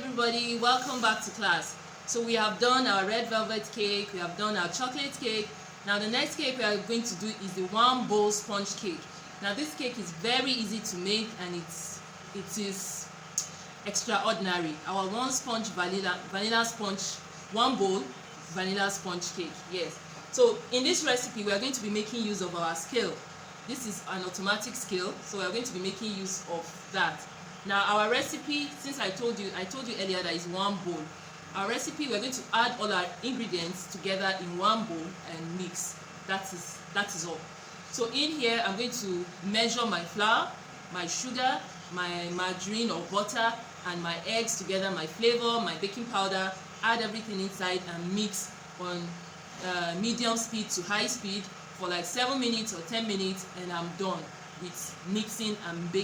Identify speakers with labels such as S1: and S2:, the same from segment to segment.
S1: everybody, welcome back to class. So we have done our red velvet cake, we have done our chocolate cake. Now the next cake we are going to do is the one bowl sponge cake. Now this cake is very easy to make and it is extraordinary. Our one sponge vanilla sponge, one bowl vanilla sponge cake. Yes. So in this recipe we are going to be making use of our scale. This is an automatic scale, so we are going to be making use of that. Now our recipe, since I told you earlier that is one bowl. Our recipe, we're going to add all our ingredients together in one bowl and mix. That is all. So in here I'm going to measure my flour, my sugar, my margarine or butter, and my eggs together, my flavor, my baking powder, add everything inside and mix on medium speed to high speed for like 7 minutes or 10 minutes, and I'm done with mixing and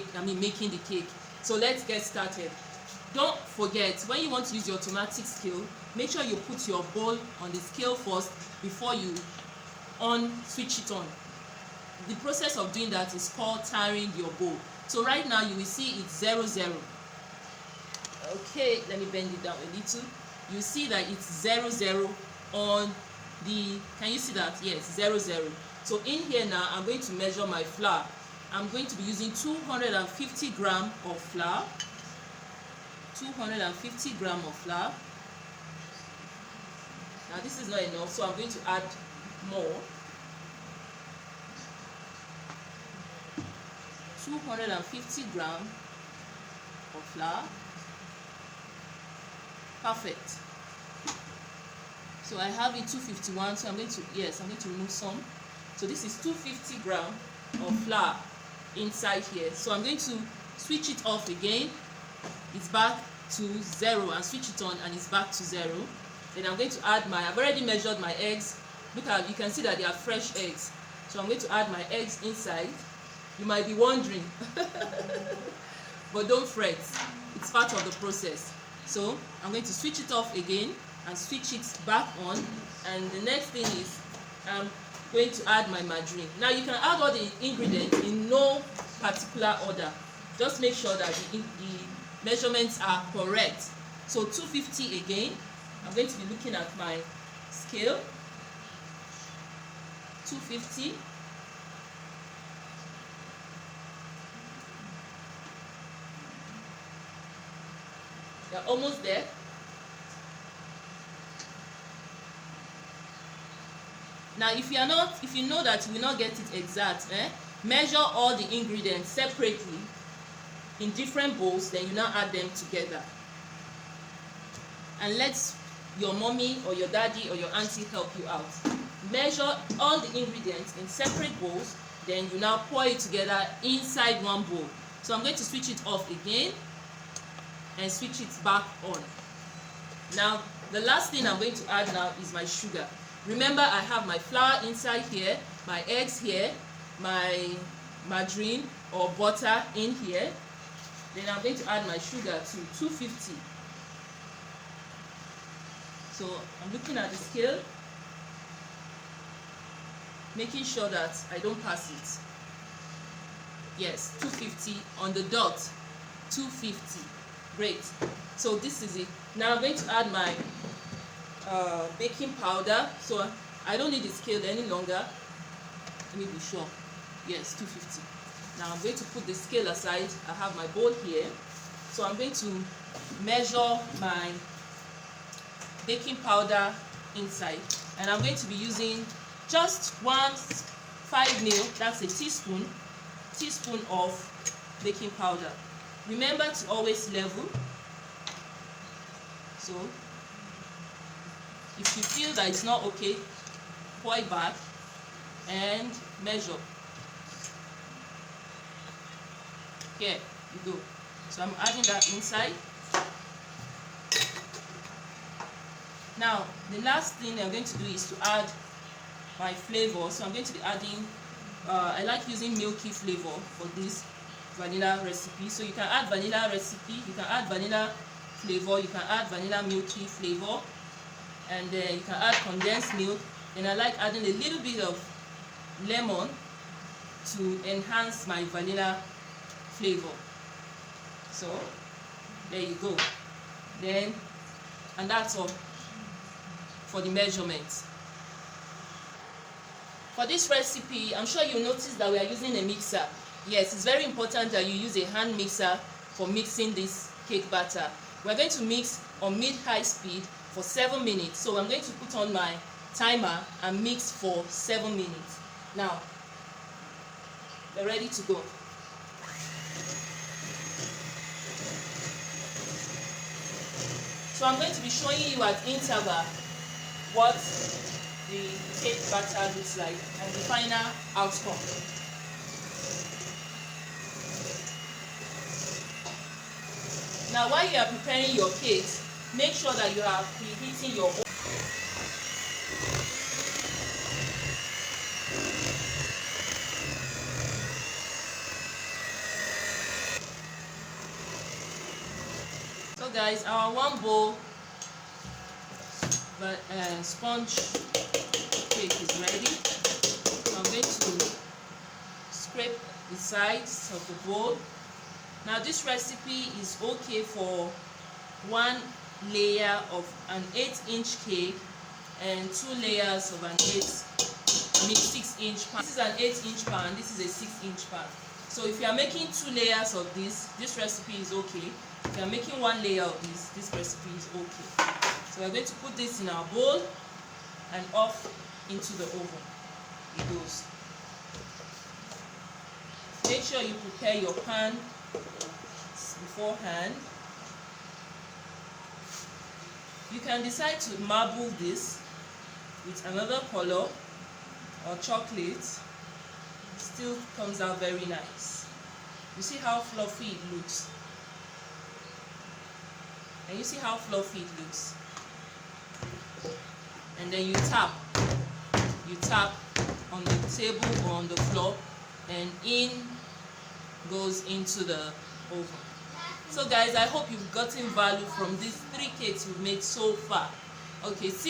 S1: making the cake. So let's get started. Don't forget, when you want to use your automatic scale, make sure you put your bowl on the scale first before you switch it on. The process of doing that is called tiring your bowl. So right now you will see it's 0, 0. Okay, let me bend it down a little. You see that it's 0, 0 on the, can you see that? Yes, 0, 0. So in here now I'm going to measure my flour. I'm going to be using 250 grams of flour. 250 grams of flour. Now this is not enough, so I'm going to add more. 250 grams of flour. Perfect. So I have it 251, so I'm going to remove some. So this is 250 grams of flour inside here. So I'm going to switch it off again. It's back to 0, and switch it on and it's back to 0. Then I'm going to add I've already measured my eggs. Look at, you can see that they are fresh eggs. So I'm going to add my eggs inside. You might be wondering, but don't fret, it's part of the process. So I'm going to switch it off again and switch it back on, and the next thing is I'm going to add my margarine. Now you can add all the ingredients in no particular order. Just make sure that the measurements are correct. So 250 again. I'm going to be looking at my scale. 250. You're almost there. Now if you know that you will not get it exact, measure all the ingredients separately in different bowls, then you now add them together. And let your mommy or your daddy or your auntie help you out. Measure all the ingredients in separate bowls, then you now pour it together inside one bowl. So I'm going to switch it off again and switch it back on. Now the last thing I'm going to add now is my sugar. Remember, I have my flour inside here, my eggs here, my margarine or butter in here. Then I'm going to add my sugar to 250. So I'm looking at the scale, making sure that I don't pass it. Yes, 250 on the dot, 250. Great. So this is it. Now I'm going to add my baking powder. So I don't need the scale any longer. Let me be sure. Yes, 250. Now I'm going to put the scale aside. I have my bowl here. So I'm going to measure my baking powder inside. And I'm going to be using just 1/5 ml, that's a teaspoon of baking powder. Remember to always level. So if you feel that it's not okay, pour it back and measure. Here you go. So I'm adding that inside. Now the last thing I'm going to do is to add my flavor. So I'm going to be adding I like using milky flavor for this vanilla recipe. So you can add vanilla recipe, you can add vanilla flavor, you can add vanilla milky flavor, and then you can add condensed milk. And I like adding a little bit of lemon to enhance my vanilla flavor. So there you go. Then, and that's all for the measurements. For this recipe, I'm sure you notice that we are using a mixer. Yes, it's very important that you use a hand mixer for mixing this cake batter. We're going to mix on mid-high speed for 7 minutes. So I'm going to put on my timer and mix for 7 minutes. Now, we're ready to go. So I'm going to be showing you at interval what the cake batter looks like and the final outcome. Now, while you are preparing your cakes, make sure that you are preheating your oven. So guys, our one bowl sponge cake is ready. So I'm going to scrape the sides of the bowl. Now this recipe is okay for one layer of an 8-inch cake and 2 layers of an 6-inch pan. This is an 8-inch pan, this is a 6-inch pan. So if you are making 2 layers of this recipe is okay. If you are making 1 layer of this recipe is okay. So we're going to put this in our bowl and off into the oven it goes. Make sure you prepare your pan beforehand. You can decide to marble this with another color or chocolate. Still comes out very nice. You see how fluffy it looks? And you see how fluffy it looks? And then you tap on the table or on the floor, and in goes into the oven. So guys, I hope you've gotten value from these 3 cakes we've made so far. Okay, see